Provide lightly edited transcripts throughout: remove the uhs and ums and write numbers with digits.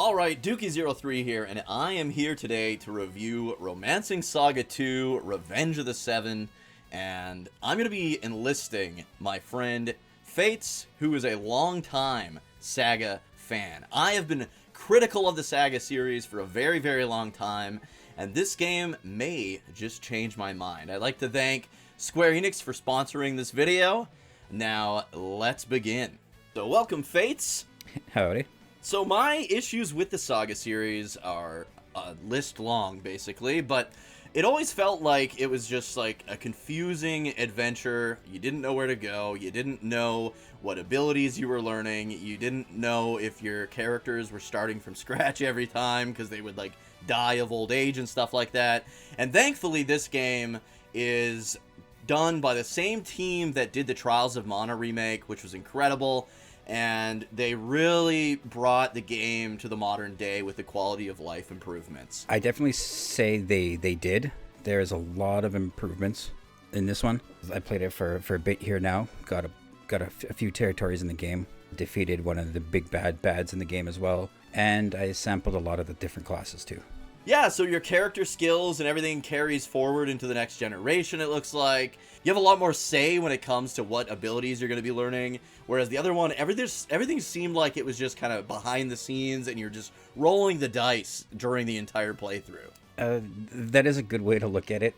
Alright, Dookie03 here, and I am here today to review Romancing Saga 2, Revenge of the Seven, and I'm going to be enlisting my friend Fates, who is a longtime SaGa fan. I have been critical of the SaGa series for a very, very long time, and this game may just change my mind. I'd like to thank Square Enix for sponsoring this video. Now, let's begin. So, welcome, Fates. Howdy. So my issues with the SaGa series are a list long, basically, but it always felt like it was just like a confusing adventure. You didn't know where to go, you didn't know what abilities you were learning, you didn't know if your characters were starting from scratch every time because they would like die of old age and stuff like that. And thankfully this game is done by the same team that did the Trials of Mana remake, which was incredible. And they really brought the game to the modern day with the quality of life improvements. I definitely say they did. There's a lot of improvements in this one. I played it for a bit here now. Got a few territories in the game. Defeated one of the big bads in the game as well. And I sampled a lot of the different classes too. Yeah, so your character skills and everything carries forward into the next generation, it looks like. You have a lot more say when it comes to what abilities you're going to be learning, whereas the other one, everything seemed like it was just kind of behind the scenes, and you're just rolling the dice during the entire playthrough. That is a good way to look at it.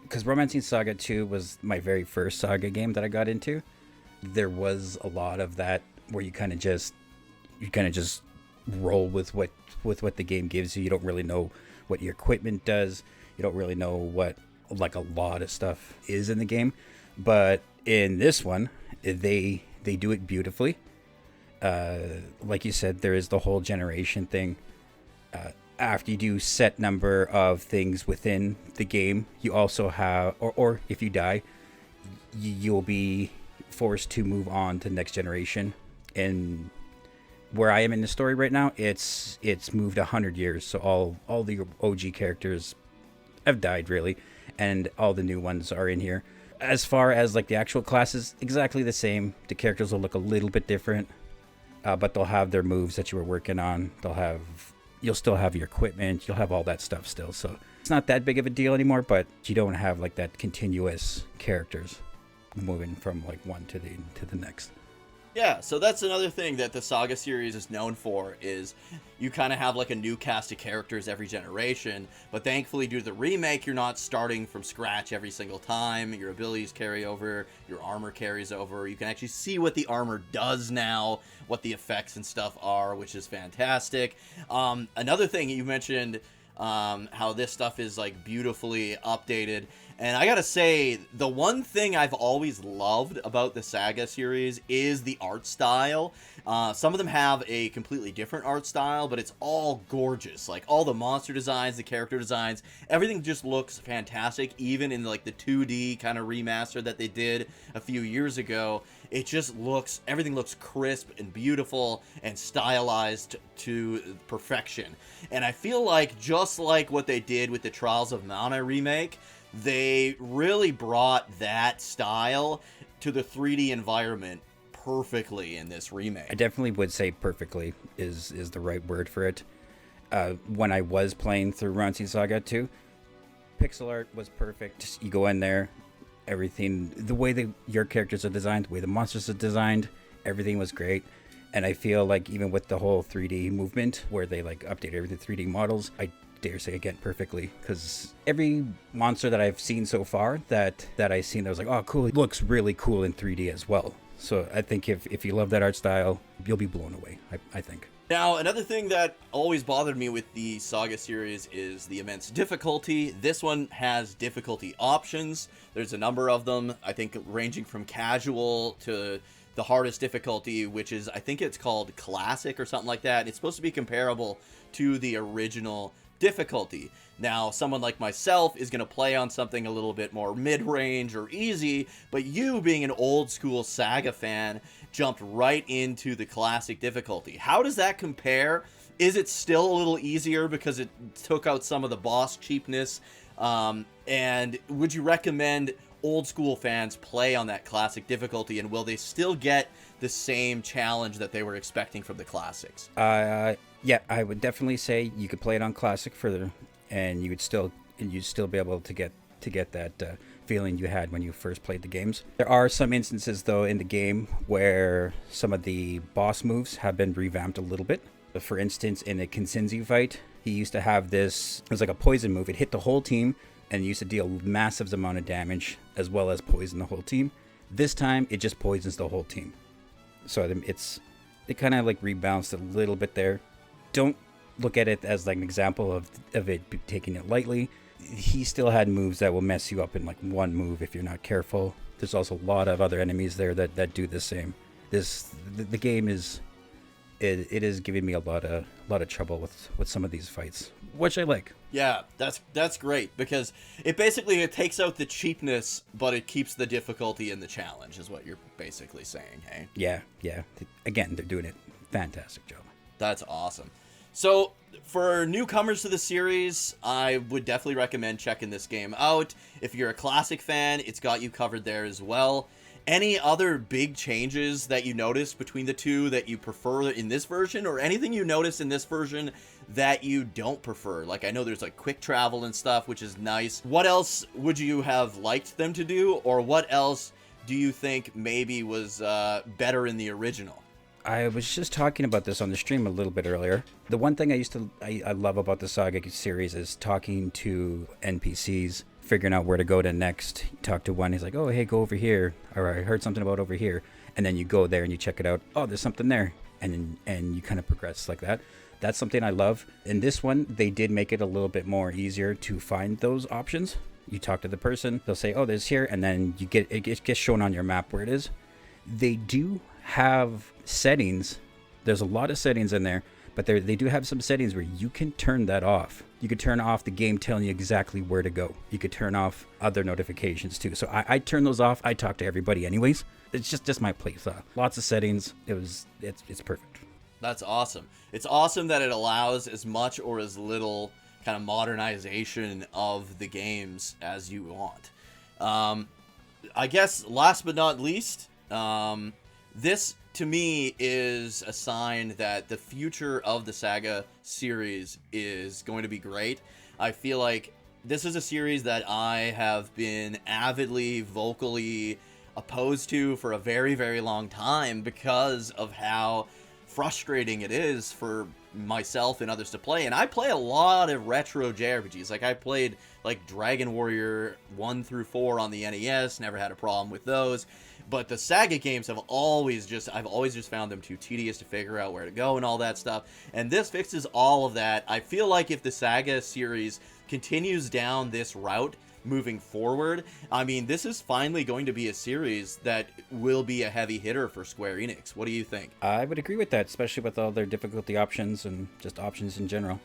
Because Romancing Saga 2 was my very first Saga game that I got into. There was a lot of that where you kind of just roll with what the game gives you. You don't really know what your equipment does. You don't really know what like a lot of stuff is in the game. But in this one, they do it beautifully. Like you said, there is the whole generation thing. After you do set number of things within the game, you also have, or if you die, you'll be forced to move on to the next generation. And where I am in the story right now, it's moved 100 years, so all the OG characters have died really, and all the new ones are in here. As far as like the actual classes, exactly the same. The characters will look a little bit different, but they'll have their moves that you were working on. You'll still have your equipment. You'll have all that stuff still. So it's not that big of a deal anymore. But you don't have like that continuous characters moving from like one to the next. Yeah, so that's another thing that the SaGa series is known for, is you kind of have like a new cast of characters every generation, but thankfully due to the remake, you're not starting from scratch every single time. Your abilities carry over, your armor carries over, you can actually see what the armor does now, what the effects and stuff are, which is fantastic. Another thing you mentioned, how this stuff is like beautifully updated. And I gotta say, the one thing I've always loved about the SaGa series is the art style. Some of them have a completely different art style, but it's all gorgeous. Like, all the monster designs, the character designs, everything just looks fantastic. Even in, like, the 2D kind of remaster that they did a few years ago, it just looks, everything looks crisp and beautiful and stylized to perfection. And I feel like, just like what they did with the Trials of Mana remake, they really brought that style to the 3D environment perfectly in this remake. I definitely would say perfectly is the right word for it. When I was playing through Romancing Saga 2, pixel art was perfect. Just, you go in there, everything, the way your characters are designed, the way the monsters are designed, everything was great. And I feel like even with the whole 3D movement, where they like updated everything 3D models, I dare say again perfectly, because every monster that I've seen so far that I've seen, I was like, oh cool, it looks really cool in 3D as well. So I think if you love that art style, you'll be blown away, I think. Now, another thing that always bothered me with the SaGa series is the immense difficulty. This one has difficulty options. There's a number of them, I think ranging from casual to the hardest difficulty, which is, I think it's called classic or something like that. It's supposed to be comparable to the original difficulty. Now, someone like myself is going to play on something a little bit more mid-range or easy, but you, being an old-school SaGa fan, jumped right into the classic difficulty. How does that compare? Is it still a little easier because it took out some of the boss cheapness? And would you recommend old-school fans play on that classic difficulty, and will they still get the same challenge that they were expecting from the classics? Yeah, I would definitely say you could play it on classic and you'd still be able to get that feeling you had when you first played the games. There are some instances though in the game where some of the boss moves have been revamped a little bit. For instance, in a Kinsinzi fight, he used to have this. It was like a poison move. It hit the whole team and used to deal massive amount of damage as well as poison the whole team. This time, it just poisons the whole team. So it kind of like rebalanced a little bit there. Don't look at it as like an example of it taking it lightly. He still had moves that will mess you up in like one move if you're not careful. There's also a lot of other enemies there that do the same. The game is it is giving me a lot of trouble with some of these fights, which I like. Yeah, that's great, because it takes out the cheapness, but it keeps the difficulty in the challenge, is what you're basically saying, hey? Yeah. Again, they're doing a fantastic job. That's awesome. So, for newcomers to the series, I would definitely recommend checking this game out. If you're a classic fan, it's got you covered there as well. Any other big changes that you noticed between the two that you prefer in this version, or anything you noticed in this version that you don't prefer? Like, I know there's like quick travel and stuff, which is nice. What else would you have liked them to do, or what else do you think maybe was better in the original? I was just talking about this on the stream a little bit earlier. The one thing I love about the SaGa series is talking to NPCs, figuring out where to go to next. You talk to one, he's like, oh, hey, go over here. Or I heard something about over here. And then you go there and you check it out. Oh, there's something there. And you kind of progress like that. That's something I love. In this one, they did make it a little bit more easier to find those options. You talk to the person, they'll say, oh, there's here. And then it gets shown on your map where it is. They do have settings. There's a lot of settings in there, but they do have some settings where you can turn that off. You could turn off the game telling you exactly where to go. You could turn off other notifications too. So I turn those off. I talk to everybody anyways. It's just my play style. Lots of settings. It's perfect. That's awesome. It's awesome that it allows as much or as little kind of modernization of the games as you want. I guess last but not least, this to me is a sign that the future of the SaGa series is going to be great. I feel like this is a series that I have been avidly, vocally opposed to for a very, very long time because of how frustrating it is for myself and others to play. And I play a lot of retro JRPGs. Like, I played like Dragon Warrior 1 through 4 on the NES, never had a problem with those. But the SaGa games I've always just found them too tedious to figure out where to go and all that stuff. And this fixes all of that. I feel like if the SaGa series continues down this route moving forward, I mean, this is finally going to be a series that will be a heavy hitter for Square Enix. What do you think? I would agree with that, especially with all their difficulty options and just options in general.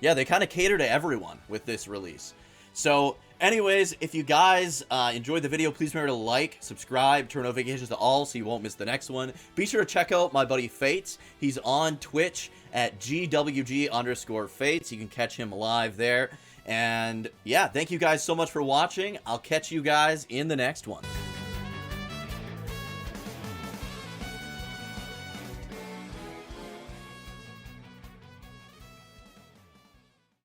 Yeah, they kind of cater to everyone with this release. So, anyways, if you guys enjoyed the video, please remember to like, subscribe, turn notifications to all so you won't miss the next one. Be sure to check out my buddy Fates. He's on Twitch at GWG_Fates. You can catch him live there. And yeah, thank you guys so much for watching. I'll catch you guys in the next one.